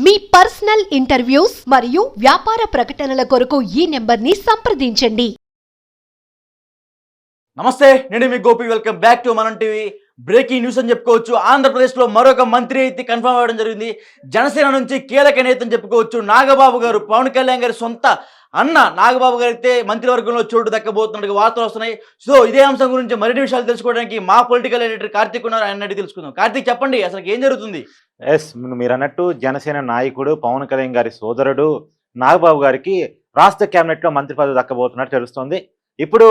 మీ personal interviews మరియు వ్యాపార ప్రకటనల కొరకు ఈ నెంబర్ని సంప్రదించండి. నమస్తే, నేను మీ గోపి. వెల్కమ్ బ్యాక్ టు మనం టీవీ. బ్రేకింగ్ న్యూస్ అని చెప్పుకోవచ్చు. ఆంధ్రప్రదేశ్లో మరొక మంత్రి అయితే కన్ఫర్మ్ అవ్వడం జరిగింది. జనసేన నుంచి కీలక నేత అని చెప్పుకోవచ్చు. నాగబాబు గారు, పవన్ కళ్యాణ్ గారి సొంత అన్న నాగబాబు గారు అయితే మంత్రివర్గంలో చోటు దక్కబోతున్నట్టు వార్తలు వస్తున్నాయి. సో ఇదే అంశం గురించి మరిన్ని విషయాలు తెలుసుకోవడానికి మా పొలిటికల్ ఎడిటర్ కార్తీక్ ఉన్నారు. ఆయన అడిగి తెలుసుకుందాం. కార్తీక్, చెప్పండి, అసలు ఏం జరుగుతుంది? మీరు అన్నట్టు జనసేన నాయకుడు పవన్ కళ్యాణ్ గారి సోదరుడు నాగబాబు గారికి రాష్ట్ర కేబినెట్లో మంత్రి పదవి దక్కబోతున్నట్టు తెలుస్తోంది. ఇప్పుడు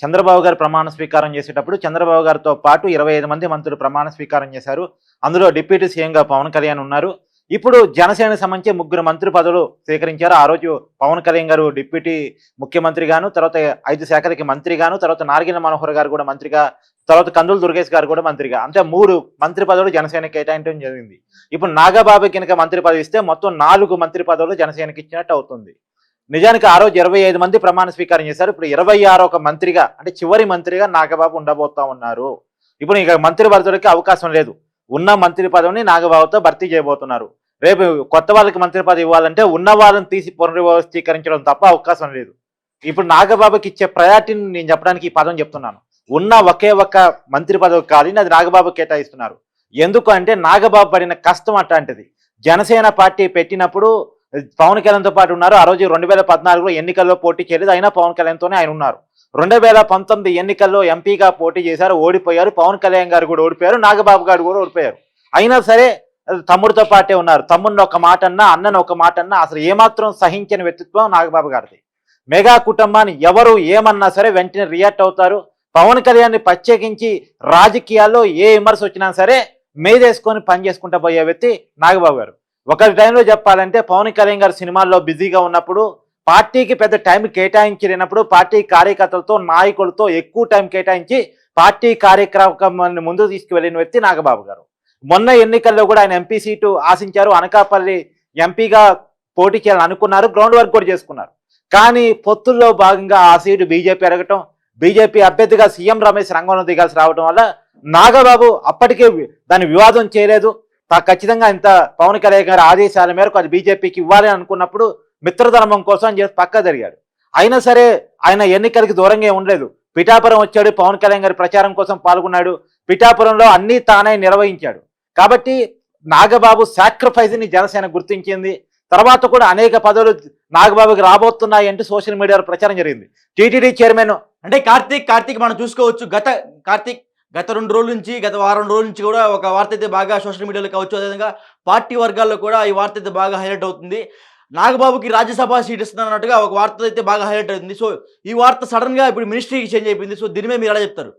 చంద్రబాబు గారు ప్రమాణ స్వీకారం చేసేటప్పుడు చంద్రబాబు గారితో పాటు 25 మంది మంత్రులు ప్రమాణ స్వీకారం చేశారు. అందులో డిప్యూటీ సీఎంగా పవన్ కళ్యాణ్ ఉన్నారు. ఇప్పుడు జనసేనకు సంబంధించి 3 మంత్రి పదవులు స్వీకరించారు. ఆ రోజు పవన్ కళ్యాణ్ గారు డిప్యూటీ ముఖ్యమంత్రిగాను, తర్వాత 5 శాఖలకి మంత్రిగాను, తర్వాత నార్గిన మనోహర్ గారు కూడా మంత్రిగా, తర్వాత కందులు దుర్గేష్ గారు కూడా మంత్రిగా, అంటే 3 మంత్రి పదవులు జనసేనకి కేటాయించడం జరిగింది. ఇప్పుడు నాగబాబు కనుక మంత్రి పదవి ఇస్తే మొత్తం 4 మంత్రి పదవులు జనసేనకి ఇచ్చినట్టు అవుతుంది. నిజానికి ఆ రోజు 25 మంది ప్రమాణ స్వీకారం చేశారు. ఇప్పుడు 26వ మంత్రిగా, అంటే చివరి మంత్రిగా నాగబాబు ఉండబోతా ఉన్నారు. ఇప్పుడు ఇక మంత్రి పదవులకి అవకాశం లేదు. ఉన్న మంత్రి పదవిని నాగబాబుతో భర్తీ చేయబోతున్నారు. రేపు కొత్త వాళ్ళకి మంత్రి పదవి ఇవ్వాలంటే ఉన్న వాళ్ళని తీసి పునర్వ్యవస్థీకరించడం తప్ప అవకాశం లేదు. ఇప్పుడు నాగబాబుకి ఇచ్చే ప్రయారిటీని నేను చెప్పడానికి ఈ పదం చెప్తున్నాను. ఉన్న ఒకే ఒక్క మంత్రి పదవి కాదని అది నాగబాబు కేటాయిస్తున్నారు. ఎందుకు అంటే నాగబాబు పడిన కష్టం అట్లాంటిది. జనసేన పార్టీ పెట్టినప్పుడు పవన్ కళ్యాణ్తో పాటు ఉన్నారు. ఆ రోజు 2014లో ఎన్నికల్లో పోటీ చేయలేదు, అయినా పవన్ కళ్యాణ్తోనే ఆయన ఉన్నారు. 2019 ఎన్నికల్లో ఎంపీగా పోటీ చేశారు, ఓడిపోయారు. పవన్ కళ్యాణ్ గారు కూడా ఓడిపోయారు, నాగబాబు గారు కూడా ఓడిపోయారు. అయినా సరే తమ్ముడితో పాటే ఉన్నారు. తమ్ముడిని ఒక మాట అన్నా, అన్నను ఒక మాట అన్నా అసలు ఏమాత్రం సహించని వ్యక్తిత్వం నాగబాబు గారిది. మెగా కుటుంబాన్ని ఎవరు ఏమన్నా సరే వెంటనే రియాక్ట్ అవుతారు. పవన్ కళ్యాణ్ని ప్రత్యేకించి రాజకీయాల్లో ఏ విమర్శ వచ్చినా సరే మేదేసుకొని పని చేసుకుంటూ పోయే వ్యక్తి నాగబాబు గారు. ఒక టైంలో చెప్పాలంటే పవన్ కళ్యాణ్ గారు సినిమాల్లో బిజీగా ఉన్నప్పుడు, పార్టీకి పెద్ద టైం కేటాయించలేనప్పుడు పార్టీ కార్యకర్తలతో, నాయకులతో ఎక్కువ టైం కేటాయించి పార్టీ కార్యక్రమాన్ని ముందుకు తీసుకువెళ్ళిన వ్యక్తి నాగబాబు గారు. మొన్న ఎన్నికల్లో కూడా ఆయన ఎంపీ సీటు ఆశించారు. అనకాపల్లి ఎంపీగా పోటీ చేయాలని అనుకున్నారు, గ్రౌండ్ వర్క్ కూడా చేసుకున్నారు. కానీ పొత్తుల్లో భాగంగా ఆ సీటు బీజేపీ అడగటం, బీజేపీ అభ్యర్థిగా సీఎం రమేష్ రంగంలో దిగాల్సి రావడం వల్ల నాగబాబు అప్పటికే దాన్ని వివాదం చేయలేదు. ఖచ్చితంగా ఇంత పవన్ కళ్యాణ్ గారి ఆదేశాల మేరకు అది బీజేపీకి ఇవ్వాలి అనుకున్నప్పుడు మిత్రధర్మం కోసం చేసి పక్క జరిగాడు. అయినా సరే ఆయన ఎన్నికలకి దూరంగా ఉండలేదు. పిఠాపురం వచ్చాడు, పవన్ కళ్యాణ్ గారి ప్రచారం కోసం పాల్గొన్నాడు. పిఠాపురంలో అన్నీ తానే నిర్వహించాడు. కాబట్టి నాగబాబు సాక్రిఫైస్ని జనసేన గుర్తించింది. తర్వాత కూడా అనేక పదవులు నాగబాబుకి రాబోతున్నాయి అంటూ సోషల్ మీడియాలో ప్రచారం జరిగింది. టీటీడీ చైర్మన్ అంటే కార్తీక్ మనం చూసుకోవచ్చు. గత 2 రోజుల నుంచి, గత వారం రోజుల నుంచి కూడా ఒక వార్త అయితే బాగా సోషల్ మీడియాలో కావచ్చు, అదేవిధంగా పార్టీ వర్గాల్లో కూడా ఈ వార్త అయితే బాగా హైలైట్ అవుతుంది. నాగబాబుకి రాజ్యసభ సీట్ ఇస్తున్నట్టుగా ఒక వార్త అయితే బాగా హైలైట్ అవుతుంది. సో ఈ వార్త సడన్ గా ఇప్పుడు మినిస్ట్రీకి చేంజ్ అయిపోయింది. సో దీని మీద మీరు ఎలా చెప్తారు?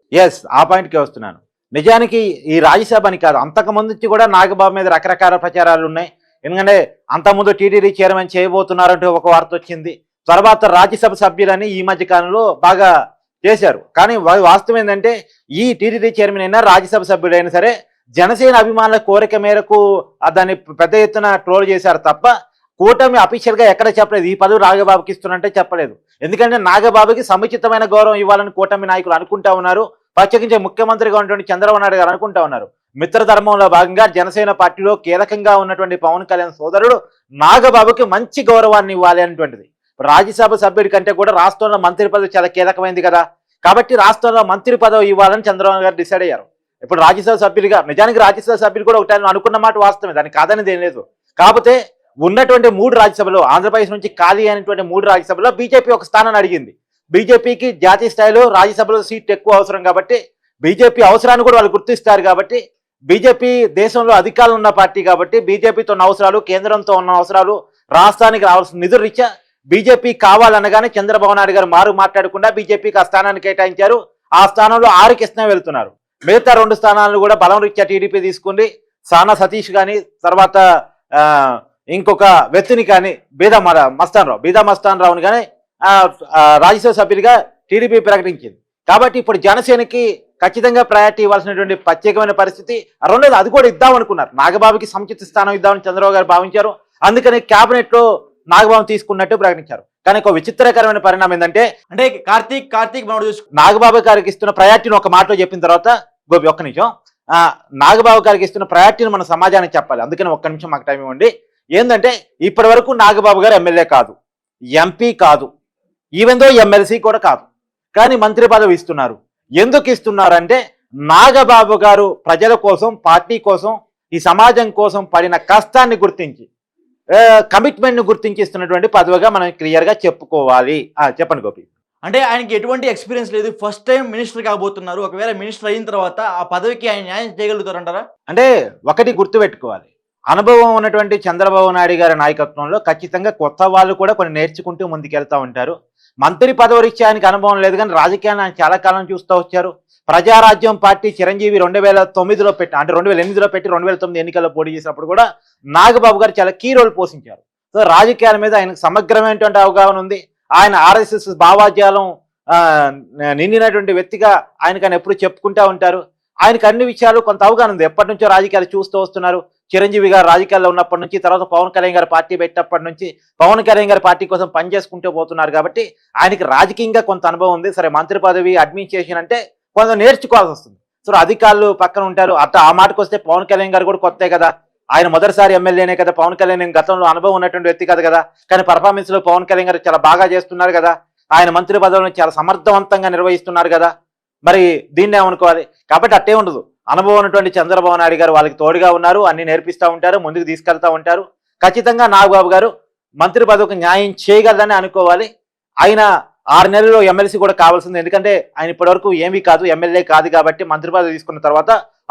ఆ పాయింట్కి వస్తున్నాను. నిజానికి ఈ రాజ్యసభ అని కాదు, అంతకుముందు నుంచి కూడా నాగబాబు మీద రకరకాల ప్రచారాలు ఉన్నాయి. ఎందుకంటే అంతకుముందు టీటీడీ చైర్మన్ చేయబోతున్నారంటూ ఒక వార్త వచ్చింది. తర్వాత రాజ్యసభ సభ్యులని ఈ మధ్య కాలంలో బాగా చేశారు. కానీ వాస్తవం ఏంటంటే ఈ టీటీడీ చైర్మన్ అయినా, రాజ్యసభ సభ్యుడైనా సరే జనసేన అభిమానుల కోరిక మేరకు దాన్ని పెద్ద ఎత్తున ట్రోల్ చేశారు తప్ప కూటమి అఫీషియల్గా ఎక్కడ చెప్పలేదు ఈ పదవి నాగబాబుకి ఇస్తున్నట్టే చెప్పలేదు. ఎందుకంటే నాగబాబుకి సముచితమైన గౌరవం ఇవ్వాలని కూటమి నాయకులు అనుకుంటా ఉన్నారు. ప్రత్యేకించి ముఖ్యమంత్రిగా ఉన్నటువంటి చంద్రబాబు నాయుడు గారు అనుకుంటా ఉన్నారు. మిత్రధర్మంలో భాగంగా జనసేన పార్టీలో కీలకంగా ఉన్నటువంటి పవన్ కళ్యాణ్ సోదరుడు నాగబాబుకి మంచి గౌరవాన్ని ఇవ్వాలి అనేటువంటిది. రాజ్యసభ సభ్యుడి కంటే కూడా రాష్ట్రంలో మంత్రి పదవి చాలా కీలకమైంది కదా. కాబట్టి రాష్ట్రంలో మంత్రి పదవి ఇవ్వాలని చంద్రబాబు గారు డిసైడ్ అయ్యారు. ఇప్పుడు రాజ్యసభ సభ్యులుగా, నిజానికి రాజ్యసభ సభ్యులు కూడా ఒకటి అనుకున్న మాట వాస్తవమే, దానికి కాదనేది ఏం లేదు. కాకపోతే ఉన్నటువంటి 3 రాజ్యసభలో, ఆంధ్రప్రదేశ్ నుంచి ఖాళీ అయినటువంటి 3 రాజ్యసభలో బీజేపీ ఒక స్థానాన్ని అడిగింది. బీజేపీకి జాతీయ స్థాయిలో రాజ్యసభలో సీట్ ఎక్కువ అవసరం కాబట్టి, బీజేపీ అవసరాన్ని కూడా వాళ్ళు గుర్తిస్తారు కాబట్టి, బీజేపీ దేశంలో అధికారులు ఉన్న పార్టీ కాబట్టి, బీజేపీతో ఉన్న అవసరాలు, కేంద్రంతో ఉన్న అవసరాలు, రాష్ట్రానికి రావాల్సిన నిధులు రీత్యా బీజేపీ కావాలనగానే చంద్రబాబు నాయుడు గారు మాట్లాడకుండా బీజేపీకి ఆ స్థానాన్ని కేటాయించారు. ఆ స్థానంలో 6కి ఇష్టం వెళ్తున్నారు. మిగతా 2 స్థానాలను కూడా బలం రీత్యా టీడీపీ తీసుకుంది. సానా సతీష్ కానీ, తర్వాత ఇంకొక వ్యక్తిని కానీ, బీదా మస్తాన్ రావుని కానీ రాజ్యసభ సభ్యుడిగా టీడీపీ ప్రకటించింది. కాబట్టి ఇప్పుడు జనసేనకి ఖచ్చితంగా ప్రయారిటీ ఇవ్వాల్సినటువంటి ప్రత్యేకమైన పరిస్థితి. రెండోది అది కూడా ఇద్దామనుకున్నారు. నాగబాబుకి సముచిత స్థానం ఇద్దామని చంద్రబాబు గారు భావించారు. అందుకని క్యాబినెట్లో నాగబాబు తీసుకున్నట్టు ప్రకటించారు. కానీ ఒక విచిత్రకరమైన పరిణామం ఏంటంటే, కార్తీక్ నాగబాబు గారికి ఇస్తున్న ప్రయారిటీని ఒక మాటలో చెప్పిన తర్వాత, గోపి ఒక్క నిమిషం, నాగబాబు గారికి ఇస్తున్న ప్రయారిటీని మన సమాజానికి చెప్పాలి. అందుకని ఒక్క నిమిషం మాకు టైం ఇవ్వండి. ఏంటంటే ఇప్పటి వరకు నాగబాబు గారు ఎమ్మెల్యే కాదు, ఎంపీ కాదు, ఈవెన్ దో ఎమ్మెల్సీ కూడా కాదు, కానీ మంత్రి పదవి ఇస్తున్నారు. ఎందుకు ఇస్తున్నారంటే నాగబాబు గారు ప్రజల కోసం, పార్టీ కోసం, ఈ సమాజం కోసం పడిన కష్టాన్ని గుర్తించి, కమిట్మెంట్ని గుర్తించి ఇస్తున్నటువంటి పదవిగా మనం క్లియర్గా చెప్పుకోవాలి. చెప్పండి గోపి. అంటే ఆయనకి ఎటువంటి ఎక్స్పీరియన్స్ లేదు, ఫస్ట్ టైం మినిస్టర్ కాబోతున్నారు. ఒకవేళ మినిస్టర్ అయిన తర్వాత ఆ పదవికి ఆయన న్యాయం చేయగలుగుతారంటారా? అంటే ఒకటి గుర్తుపెట్టుకోవాలి, అనుభవం ఉన్నటువంటి చంద్రబాబు నాయుడు గారి నాయకత్వంలో ఖచ్చితంగా కొత్త వాళ్ళు కూడా కొన్ని నేర్చుకుంటూ ముందుకెళ్తూ ఉంటారు. మంత్రి పదవి రీత్యా ఆయనకి అనుభవం లేదు, కానీ రాజకీయాన్ని ఆయన చాలా కాలం చూస్తూ వచ్చారు. ప్రజారాజ్యం పార్టీ చిరంజీవి 2009లో పెట్టి, అంటే 2008లో పెట్టి 2009 ఎన్నికల్లో పోటీ చేసినప్పుడు కూడా నాగబాబు గారు చాలా కీ రోల్ పోషించారు. సో రాజకీయాల మీద ఆయనకు సమగ్రమైనటువంటి అవగాహన ఉంది. ఆయన RSS భావాజాలం నిండినటువంటి వ్యక్తిగా ఆయన ఎప్పుడు చెప్పుకుంటూ ఉంటారు. ఆయనకు అన్ని విషయాలు కొంత అవగాహన ఉంది. ఎప్పటి నుంచో రాజకీయాలు చూస్తూ వస్తున్నారు. చిరంజీవి గారు రాజకీయాల్లో ఉన్నప్పటి నుంచి, తర్వాత పవన్ కళ్యాణ్ గారు పార్టీ పెట్టినప్పటి నుంచి పవన్ కళ్యాణ్ గారి పార్టీ కోసం పనిచేసుకుంటూ పోతున్నారు. కాబట్టి ఆయనకి రాజకీయంగా కొంత అనుభవం ఉంది. సరే, మంత్రి పదవి, అడ్మినిస్ట్రేషన్ అంటే కొంత నేర్చుకోవాల్సి వస్తుంది. సో అధికారులు పక్కన ఉంటారు. ఆ మాటకు వస్తే పవన్ కళ్యాణ్ గారు కూడా కొత్తే కదా, ఆయన మొదటిసారి ఎమ్మెల్యేనే కదా. పవన్ కళ్యాణ్ గతంలో అనుభవం ఉన్నటువంటి వ్యక్తి కదా, కానీ పర్ఫార్మెన్స్ లో పవన్ కళ్యాణ్ గారు చాలా బాగా చేస్తున్నారు కదా. ఆయన మంత్రి పదవిని చాలా సమర్థవంతంగా నిర్వహిస్తున్నారు కదా. మరి దీన్ని ఏమనుకోవాలి? కాబట్టి అట్టే ఉండదు. అనుభవం ఉన్నటువంటి చంద్రబాబు నాయుడు గారు వాళ్ళకి తోడుగా ఉన్నారు, అన్ని నేర్పిస్తూ ఉంటారు, ముందుకు తీసుకెళ్తా ఉంటారు. ఖచ్చితంగా నాగబాబు గారు మంత్రి పదవికి న్యాయం చేయగలదని అనుకోవాలి. ఆయన 6 నెలల్లో ఎమ్మెల్సీ కూడా కావాల్సింది. ఎందుకంటే ఆయన ఇప్పటివరకు ఏమీ కాదు, ఎమ్మెల్యే కాదు. కాబట్టి మంత్రి పదవి తీసుకున్న తర్వాత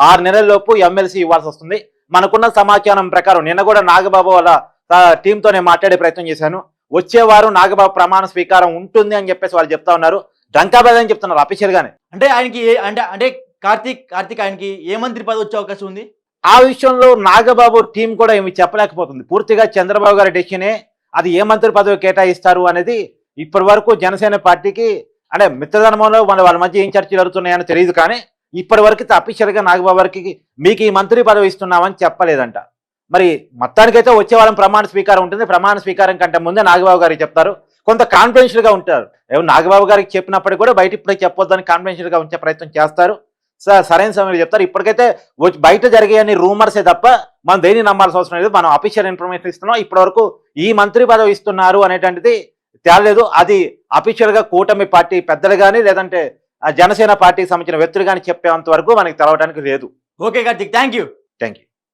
6 నెలల్లోపు ఎమ్మెల్సీ ఇవ్వాల్సి వస్తుంది. మనకున్న సమాచారం ప్రకారం నిన్న కూడా నాగబాబు వాళ్ళ టీంతో నేను మాట్లాడే ప్రయత్నం చేశాను. వచ్చే వారం నాగబాబు ప్రమాణ స్వీకారం ఉంటుంది అని చెప్పేసి వాళ్ళు చెప్తా ఉన్నారు. డంకాబాద్ అని చెప్తున్నారు అఫీషియల్ గానే. అంటే ఆయనకి అంటే కార్తీక్ ఆయనకి ఏ మంత్రి పదవి వచ్చే అవకాశం ఉంది? ఆ విషయంలో నాగబాబు టీం కూడా ఏమి చెప్పలేకపోతుంది. పూర్తిగా చంద్రబాబు గారి డెసిషనే. అది ఏ మంత్రి పదవి కేటాయిస్తారు అనేది ఇప్పటి వరకు జనసేన పార్టీకి, అంటే మిత్రధర్మంలో వాళ్ళ మధ్య ఏం చర్చలు జరుగుతున్నాయని తెలియదు. కానీ ఇప్పటి వరకు అఫీషియల్ గా నాగబాబు గారికి మీకు ఈ మంత్రి పదవి ఇస్తున్నామని చెప్పలేదంట. మరి మొత్తానికైతే వచ్చే వారం ప్రమాణ స్వీకారం ఉంటుంది. ప్రమాణ స్వీకారం కంటే ముందే నాగబాబు గారికి చెప్తారు. కొంత కాన్ఫిడెన్షియల్ గా ఉంటారు. నాగబాబు గారికి చెప్పినప్పటికీ కూడా బయట ఇప్పుడే చెప్పొద్దని కాన్ఫిడెన్షియల్ గా ఉంచే ప్రయత్నం చేస్తారు. సరైన సమయంలో చెప్తారు. ఇప్పటికైతే బయట జరిగే రూమర్సే తప్ప మనం దేన్ని నమ్మాల్సిన అవసరం లేదు. మనం అఫీషియల్ ఇన్ఫర్మేషన్ ఇస్తున్నాం. ఇప్పటి వరకు ఈ మంత్రి పదవి ఇస్తున్నారు అనేటువంటిది తేలేదు. అది అఫీషియల్ గా కూటమి పార్టీ పెద్దలు కానీ, లేదంటే జనసేన పార్టీకి సంబంధించిన వ్యక్తులు కానీ చెప్పేంత వరకు మనకి తెలవడానికి లేదు. Okay Karthik, thank you.